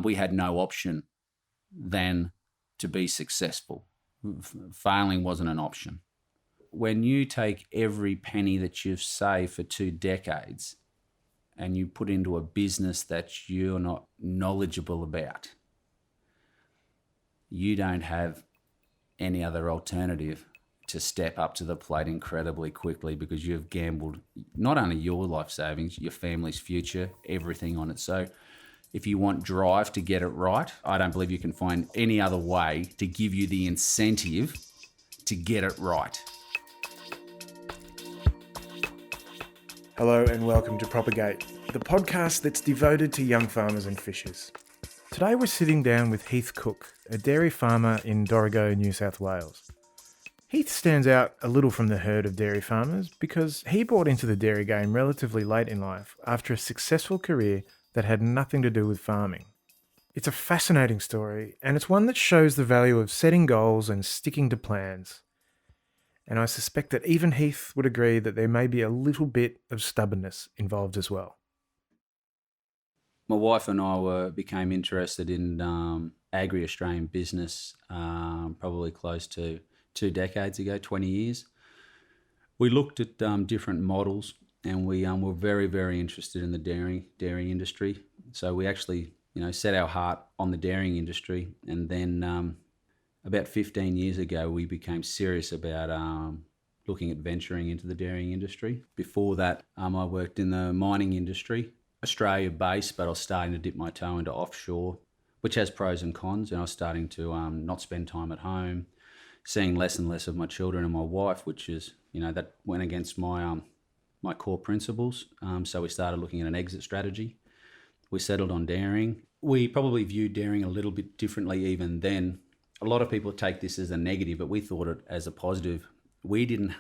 we had no option than to be successful. Failing wasn't an option. When you take every penny that you've saved for 2 decades and you put into a business that you're not knowledgeable about, you don't have any other alternative to step up to the plate incredibly quickly, because you've gambled not only your life savings, your family's future, everything on it. So if you want drive to get it right, I don't believe you can find any other way to give you the incentive to get it right. Hello and welcome to Propagate, the podcast that's devoted to young farmers and fishers. Today we're sitting down with Heath Cook, a dairy farmer in Dorrigo, New South Wales. Heath stands out a little from the herd of dairy farmers because he bought into the dairy game relatively late in life after a successful career that had nothing to do with farming. It's a fascinating story, and it's one that shows the value of setting goals and sticking to plans. And I suspect that even Heath would agree that there may be a little bit of stubbornness involved as well. My wife and I became interested in agri-Australian business probably close to 2 decades ago, 20 years. We looked at different models, and we were very, very interested in the dairy industry. So we actually, set our heart on the dairying industry. And then about 15 years ago, we became serious about looking at venturing into the dairying industry. Before that, I worked in the mining industry, Australia-based, but I was starting to dip my toe into offshore, which has pros and cons. And I was starting to not spend time at home, seeing less and less of my children and my wife, which is, that went against my my core principles. So we started looking at an exit strategy. We settled on dairying. We probably viewed dairying a little bit differently even then. A lot of people take this as a negative, but we thought it as a positive. We didn't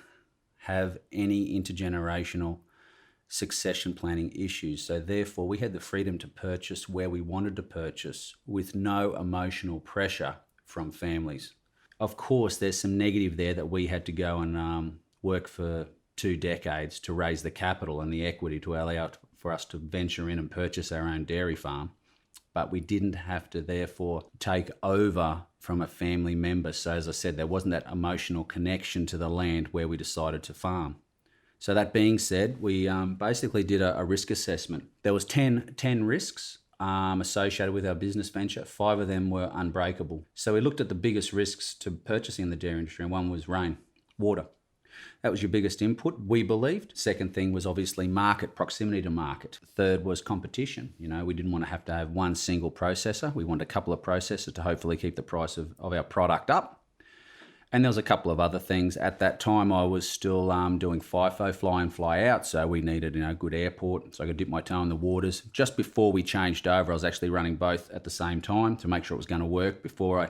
have any intergenerational succession planning issues. So therefore, we had the freedom to purchase where we wanted to purchase with no emotional pressure from families. Of course, there's some negative there that we had to go and work for 2 decades to raise the capital and the equity to allow for us to venture in and purchase our own dairy farm. But we didn't have to therefore take over from a family member. So as I said, there wasn't that emotional connection to the land where we decided to farm. So that being said, we basically did a risk assessment. There was 10 risks associated with our business venture. 5 of them were unbreakable. So we looked at the biggest risks to purchasing in the dairy industry, and one was rain, water. That was your biggest input, we believed. Second thing was obviously market, proximity to market. Third was competition. We didn't want to have one single processor. We wanted a couple of processors to hopefully keep the price of our product up. And there was a couple of other things. At that time, I was still doing FIFO, fly in, fly out. So we needed a good airport, so I could dip my toe in the waters. Just before we changed over, I was actually running both at the same time to make sure it was going to work before I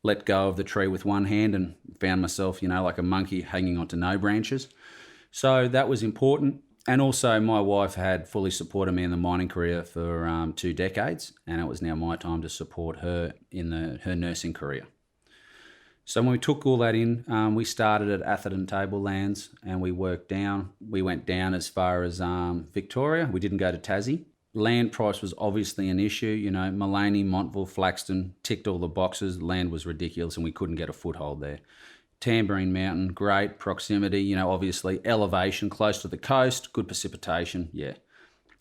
let go of the tree with one hand and found myself, like a monkey hanging onto no branches. So that was important. And also my wife had fully supported me in the mining career for 2 decades, and it was now my time to support her in her nursing career. So when we took all that in, we started at Northern Tablelands and we worked down. We went down as far as Victoria. We didn't go to Tassie. Land price was obviously an issue. Mullaney, Montville, Flaxton ticked all the boxes. Land was ridiculous and we couldn't get a foothold there. Tambourine Mountain, great proximity, obviously elevation, close to the coast, good precipitation. Yeah,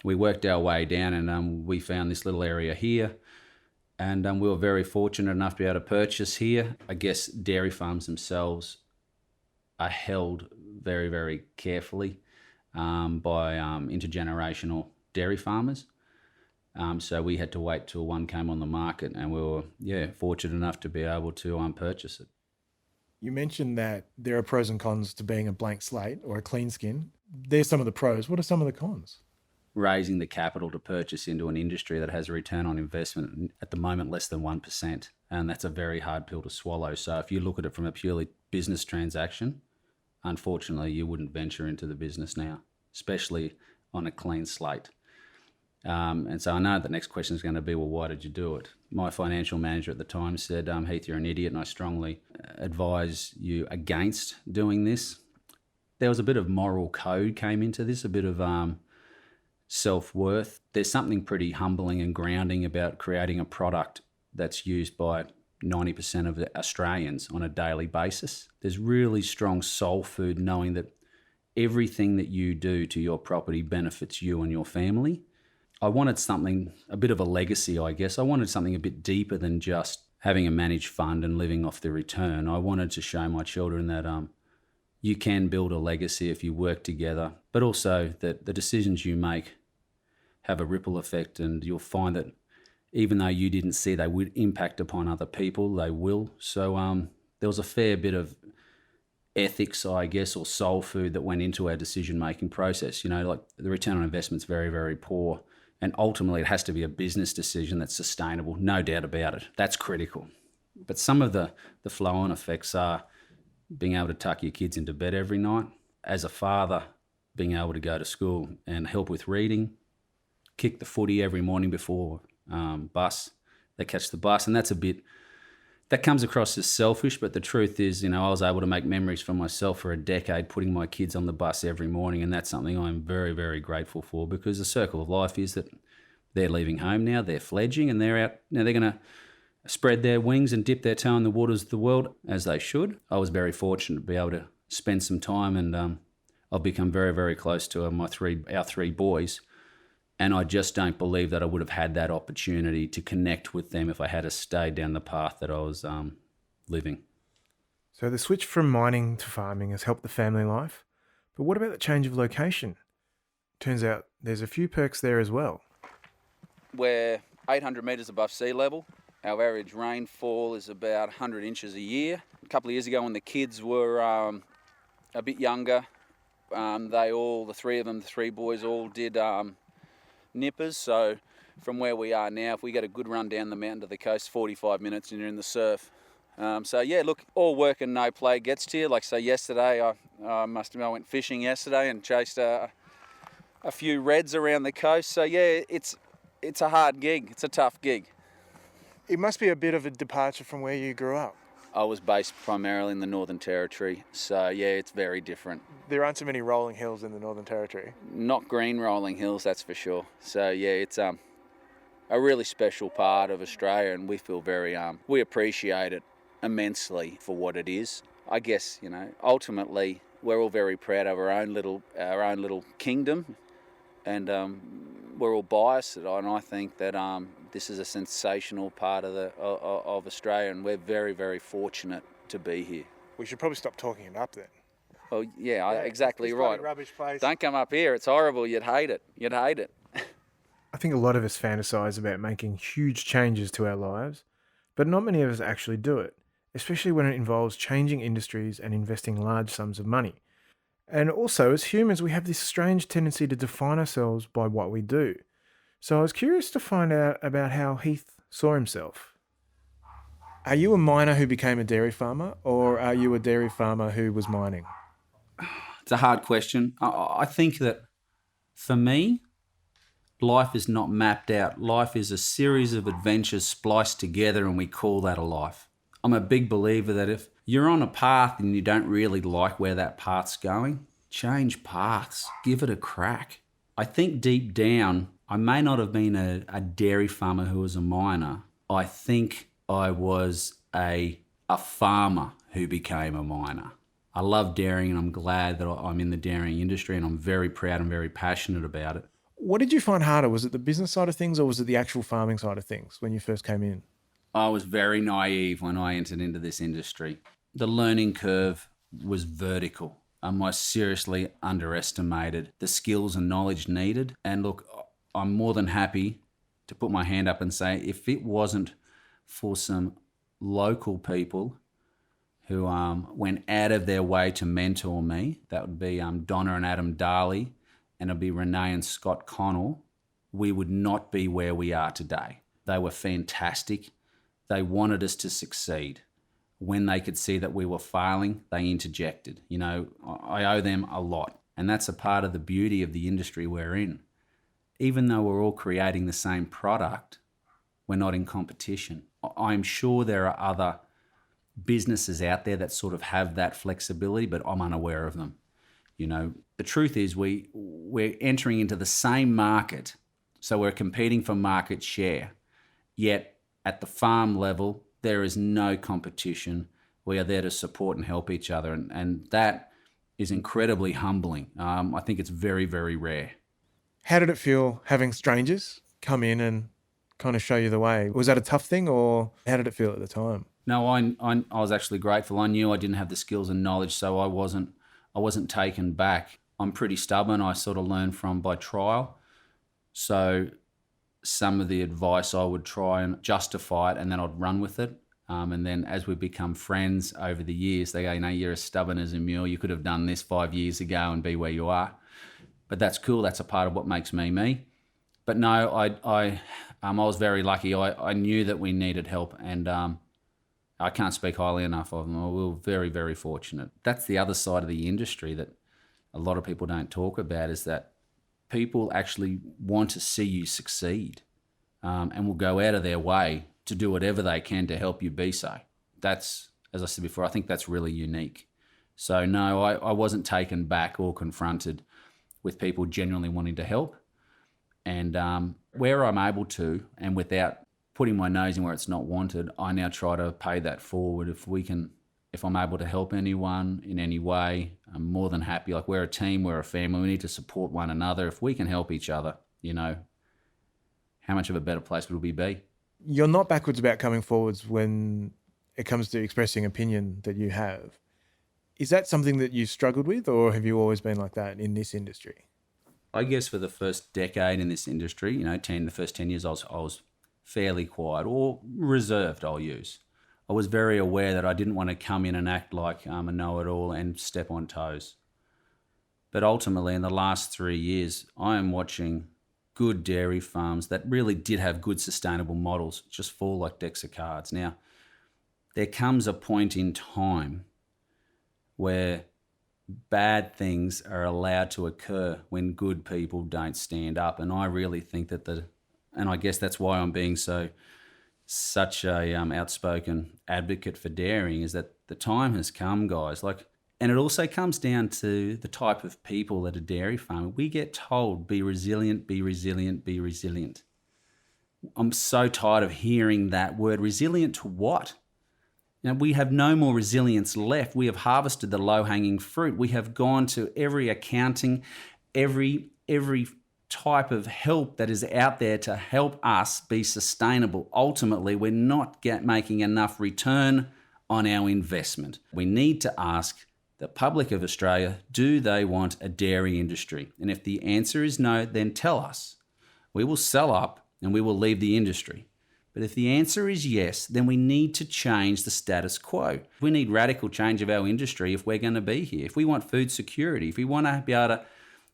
we worked our way down and we found this little area here. And we were very fortunate enough to be able to purchase here. I guess dairy farms themselves are held very, very carefully by intergenerational dairy farmers. So we had to wait till one came on the market, and we were fortunate enough to be able to purchase it. You mentioned that there are pros and cons to being a blank slate or a clean skin. There's some of the pros. What are some of the cons? Raising the capital to purchase into an industry that has a return on investment at the moment less than 1%. And that's a very hard pill to swallow. So if you look at it from a purely business transaction, unfortunately, you wouldn't venture into the business now, especially on a clean slate. And so I know the next question is going to be, well, why did you do it? My financial manager at the time said, Heath, you're an idiot, and I strongly advise you against doing this. There was a bit of moral code came into this, a bit of self-worth. There's something pretty humbling and grounding about creating a product that's used by 90% of the Australians on a daily basis. There's really strong soul food knowing that everything that you do to your property benefits you and your family. I wanted something, a bit of a legacy, I guess. I wanted something a bit deeper than just having a managed fund and living off the return. I wanted to show my children that you can build a legacy if you work together, but also that the decisions you make have a ripple effect, and you'll find that even though you didn't see they would impact upon other people, they will. So there was a fair bit of ethics, I guess, or soul food that went into our decision-making process. You know, like the return on investment's very, very poor. And ultimately it has to be a business decision that's sustainable, no doubt about it. That's critical. But some of the flow-on effects are being able to tuck your kids into bed every night. As a father, being able to go to school and help with reading, kick the footy every morning before they catch the bus. And that comes across as selfish, but the truth is, you know, I was able to make memories for myself for a decade, putting my kids on the bus every morning, and that's something I'm very, very grateful for, because the circle of life is that they're leaving home now, they're fledging, and they're out. Now they're going to spread their wings and dip their toe in the waters of the world, as they should. I was very fortunate to be able to spend some time, and I've become very, very close to our three boys. And I just don't believe that I would have had that opportunity to connect with them if I had stayed down the path that I was living. So the switch from mining to farming has helped the family life. But what about the change of location? Turns out there's a few perks there as well. We're 800 metres above sea level. Our average rainfall is about 100 inches a year. A couple of years ago when the kids were a bit younger, the three boys all did nippers. So from where we are now, if we get a good run down the mountain to the coast, 45 minutes and you're in the surf. All work and no play gets to you. Like, so yesterday, I went fishing yesterday and chased a few reds around the coast. So yeah, it's a hard gig. It's a tough gig. It must be a bit of a departure from where you grew up. I was based primarily in the Northern Territory, so yeah, it's very different. There aren't so many rolling hills in the Northern Territory. Not green rolling hills, that's for sure. So yeah, it's a really special part of Australia, and we feel we appreciate it immensely for what it is. I guess, you know, ultimately we're all very proud of our own little kingdom, and we're all biased, and I think that this is a sensational part of Australia, and we're very, very fortunate to be here. We should probably stop talking it up then. Well, yeah, exactly right. Rubbish place. Don't come up here. It's horrible. You'd hate it. I think a lot of us fantasize about making huge changes to our lives, but not many of us actually do it, especially when it involves changing industries and investing large sums of money. And also, as humans, we have this strange tendency to define ourselves by what we do. So I was curious to find out about how Heath saw himself. Are you a miner who became a dairy farmer, or are you a dairy farmer who was mining? It's a hard question. I think that for me, life is not mapped out. Life is a series of adventures spliced together, and we call that a life. I'm a big believer that if you're on a path and you don't really like where that path's going, change paths, give it a crack. I think deep down, I may not have been a dairy farmer who was a miner. I think I was a farmer who became a miner. I love dairying, and I'm glad that I'm in the dairying industry, and I'm very proud and very passionate about it. What did you find harder? Was it the business side of things, or was it the actual farming side of things when you first came in? I was very naive when I entered into this industry. The learning curve was vertical. I seriously underestimated the skills and knowledge needed. And look, I'm more than happy to put my hand up and say, if it wasn't for some local people who went out of their way to mentor me, that would be Donna and Adam Darley, and it'd be Renee and Scott Connell, we would not be where we are today. They were fantastic. They wanted us to succeed. When they could see that we were failing, they interjected. You know, I owe them a lot. And that's a part of the beauty of the industry we're in. Even though we're all creating the same product, we're not in competition. I'm sure there are other businesses out there that sort of have that flexibility, but I'm unaware of them. You know, the truth is we're entering into the same market, so we're competing for market share. Yet at the farm level, there is no competition. We are there to support and help each other, and that is incredibly humbling. I think it's very, very rare. How did it feel having strangers come in and kind of show you the way? Was that a tough thing, or how did it feel at the time? No, I was actually grateful. I knew I didn't have the skills and knowledge, so I wasn't taken back. I'm pretty stubborn. I sort of learned from by trial. So some of the advice I would try and justify it, and then I'd run with it. And then as we become friends over the years, they go, you're as stubborn as a mule. You could have done this 5 years ago and be where you are. But that's cool. That's a part of what makes me me. But no, I was very lucky. I knew that we needed help, and I can't speak highly enough of them. We were very, very fortunate. That's the other side of the industry that a lot of people don't talk about, is that people actually want to see you succeed, and will go out of their way to do whatever they can to help you be so. That's, as I said before, I think that's really unique. So no, I wasn't taken back or confronted with people genuinely wanting to help. And where I'm able to, and without putting my nose in where it's not wanted, I now try to pay that forward. If I'm able to help anyone in any way, I'm more than happy. Like, we're a team, we're a family, we need to support one another. If we can help each other, how much of a better place would we be? You're not backwards about coming forwards when it comes to expressing opinion that you have. Is that something that you struggled with, or have you always been like that in this industry? I guess for the first decade in this industry, the first 10 years, I was fairly quiet, or reserved, I'll use. I was very aware that I didn't want to come in and act like a know-it-all and step on toes. But ultimately, in the last 3 years, I am watching good dairy farms that really did have good sustainable models just fall like decks of cards. Now, there comes a point in time where bad things are allowed to occur when good people don't stand up. And I really think that and I guess that's why I'm being such a outspoken advocate for dairying, is that the time has come, guys. And it also comes down to the type of people that are dairy farming. We get told, be resilient, be resilient, be resilient. I'm so tired of hearing that word. Resilient to what? We have no more resilience left. We have harvested the low-hanging fruit. We have gone to every accounting, every type of help that is out there to help us be sustainable. Ultimately, we're not making enough return on our investment. We need to ask the public of Australia, do they want a dairy industry? And if the answer is no, then tell us. We will sell up and we will leave the industry. But if the answer is yes, then we need to change the status quo. We need radical change of our industry if we're going to be here. If we want food security, if we want to be able to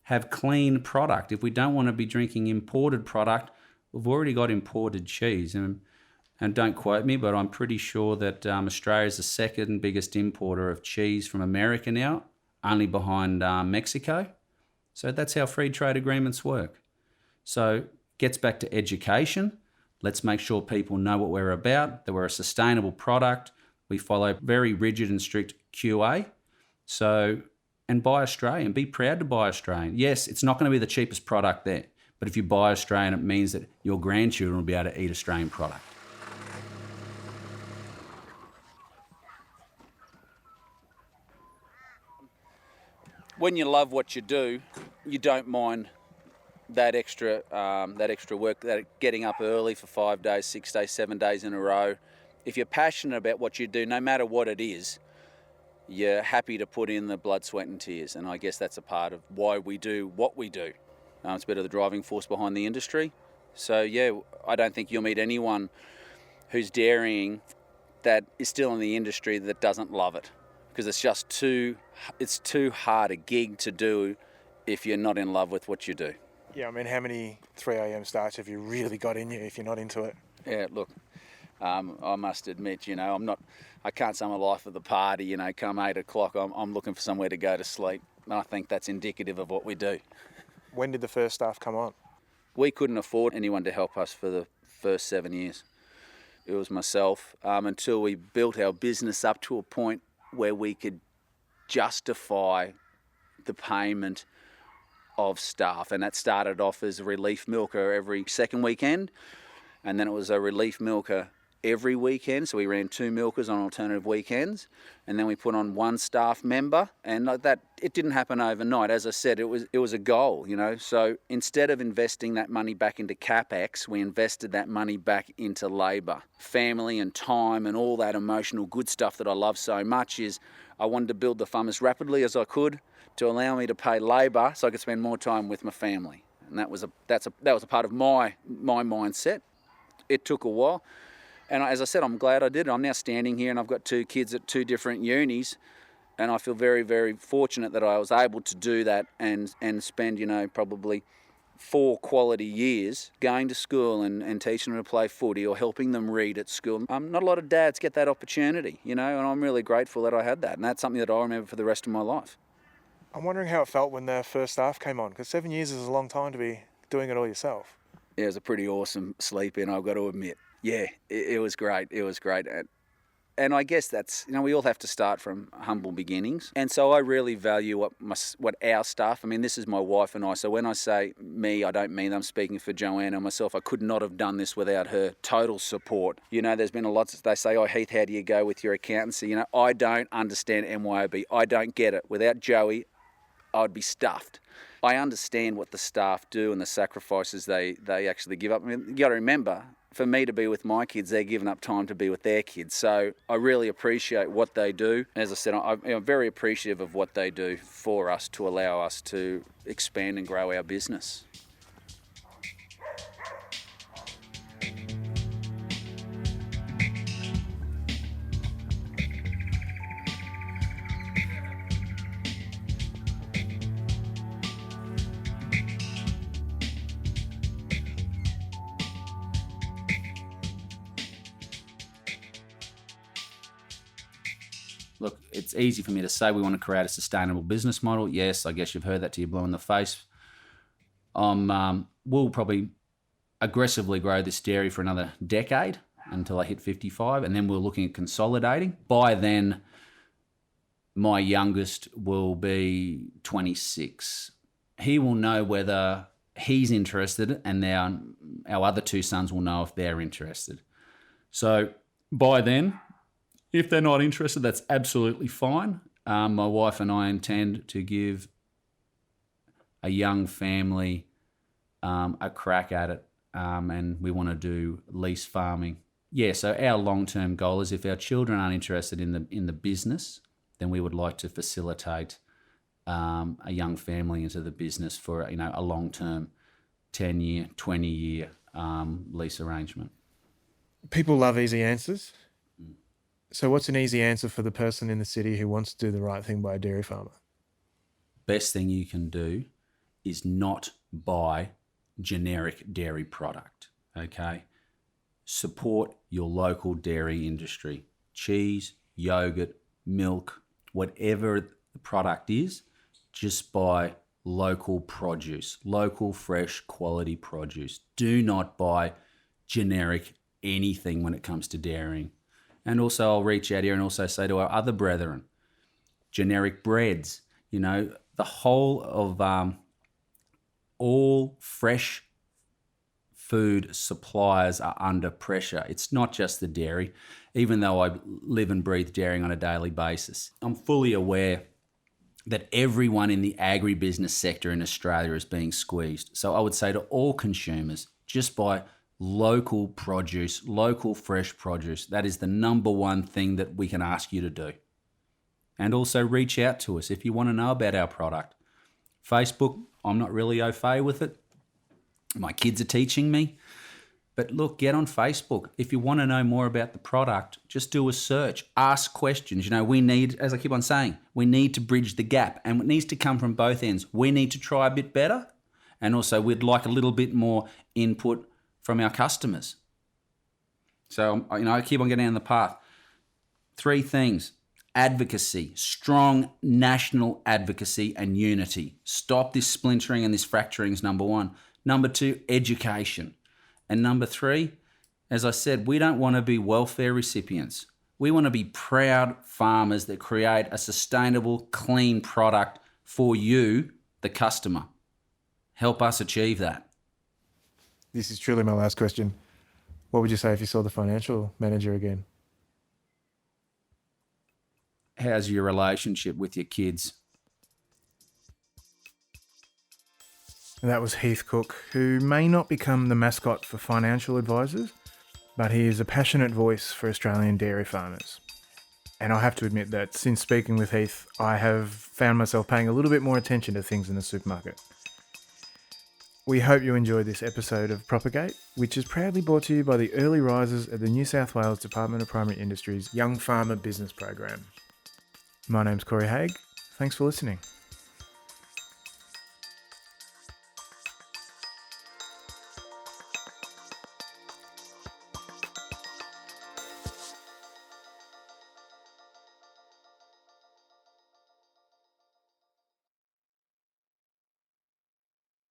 have clean product, if we don't want to be drinking imported product, we've already got imported cheese. And don't quote me, but I'm pretty sure that Australia is the second biggest importer of cheese from America now, only behind Mexico. So that's how free trade agreements work. So it gets back to education. Let's make sure people know what we're about, that we're a sustainable product. We follow very rigid and strict QA. And buy Australian. Be proud to buy Australian. Yes, it's not going to be the cheapest product there, but if you buy Australian, it means that your grandchildren will be able to eat Australian product. When you love what you do, you don't mind that extra work, that getting up early for 5 days, 6 days, 7 days in a row. If you're passionate about what you do, no matter what it is, you're happy to put in the blood, sweat and tears. And I guess that's a part of why we do what we do. It's a bit of the driving force behind the industry. So yeah, I don't think you'll meet anyone who's dairying that is still in the industry that doesn't love it, because it's just too hard a gig to do if you're not in love with what you do. Yeah, I mean, how many 3 a.m. starts have you really got in you if you're not into it? Yeah, look, I must admit, I can't say I'm a life of the party, come 8 o'clock, I'm looking for somewhere to go to sleep. And I think that's indicative of what we do. When did the first staff come on? We couldn't afford anyone to help us for the first 7 years. It was myself, until we built our business up to a point where we could justify the payment of staff, and that started off as a relief milker every second weekend, and then it was a relief milker every weekend. So we ran 2 milkers on alternative weekends, and then we put on 1 staff member, and like that, it didn't happen overnight. As I said, it was a goal, you know. So instead of investing that money back into capex, we invested that money back into labour, family, and time, and all that emotional good stuff that I love so much. Is I wanted to build the farm as rapidly as I could to allow me to pay labour so I could spend more time with my that was a part of my mindset. It took a while, and as I said, I'm glad I did it. I'm now standing here and I've got 2 kids at 2 different unis, and I feel very, very fortunate that I was able to do that and spend, you know, probably 4 quality years going to school and teaching them to play footy or helping them read at school. Not a lot of dads get that opportunity, you know, and I'm really grateful that I had that, and that's something that I'll remember for the rest of my life. I'm wondering how it felt when the first staff came on, because 7 years is a long time to be doing it all yourself. Yeah, it was a pretty awesome sleep in, I've got to admit. Yeah, it was great. It was great. And I guess that's, you know, we all have to start from humble beginnings. And so I really value what our staff, I mean, this is my wife and I. So when I say me, I don't mean I'm speaking for Joanne and myself. I could not have done this without her total support. You know, there's been a lot, they say, oh, Heath, how do you go with your accountancy? You know, I don't understand MYOB. I don't get it. Without Joey, I'd be stuffed. I understand what the staff do and the sacrifices they actually give up. I mean, you got to remember, for me to be with my kids, they're giving up time to be with their kids. So I really appreciate what they do. As I said, I'm very appreciative of what they do for us to allow us to expand and grow our business. Look, it's easy for me to say we want to create a sustainable business model. Yes, I guess you've heard that till you're blue in the face. We'll probably aggressively grow this dairy for another decade until I hit 55, and then we're looking at consolidating. By then, my youngest will be 26. He will know whether he's interested, and our other 2 sons will know if they're interested. So by then, if they're not interested, that's absolutely fine. My wife and I intend to give a young family a crack at it, and we want to do lease farming. Yeah, so our long-term goal is if our children aren't interested in the business, then we would like to facilitate a young family into the business for, you know, a long-term 10-year, 20-year lease arrangement. People love easy answers. So what's an easy answer for the person in the city who wants to do the right thing by a dairy farmer? Best thing you can do is not buy generic dairy product, okay? Support your local dairy industry. Cheese, yogurt, milk, whatever the product is, just buy local produce, local, fresh, quality produce. Do not buy generic anything when it comes to dairying. And also I'll reach out here and also say to our other brethren, generic breads, you know, the whole of all fresh food suppliers are under pressure. It's not just the dairy, even though I live and breathe dairying on a daily basis. I'm fully aware that everyone in the agribusiness sector in Australia is being squeezed. So I would say to all consumers, just buy local produce, local fresh produce. That is the number one thing that we can ask you to do. And also reach out to us if you want to know about our product. Facebook, I'm not really au fait with it. My kids are teaching me. But look, get on Facebook. If you want to know more about the product, just do a search. Ask questions. You know, we need, as I keep on saying, we need to bridge the gap. And it needs to come from both ends. We need to try a bit better. And also we'd like a little bit more input from our customers. So, you know, I keep on getting down the path. 3 things. Advocacy, strong national advocacy and unity. Stop this splintering and this fracturing is number 1. Number 2, education. And number 3, as I said, we don't want to be welfare recipients. We want to be proud farmers that create a sustainable, clean product for you, the customer. Help us achieve that. This is truly my last question. What would you say if you saw the financial manager again? How's your relationship with your kids? And that was Heath Cook, who may not become the mascot for financial advisors, but he is a passionate voice for Australian dairy farmers. And I have to admit that since speaking with Heath, I have found myself paying a little bit more attention to things in the supermarket. We hope you enjoyed this episode of Propagate, which is proudly brought to you by the early risers at the New South Wales Department of Primary Industries Young Farmer Business Program. My name's Corey Haig. Thanks for listening.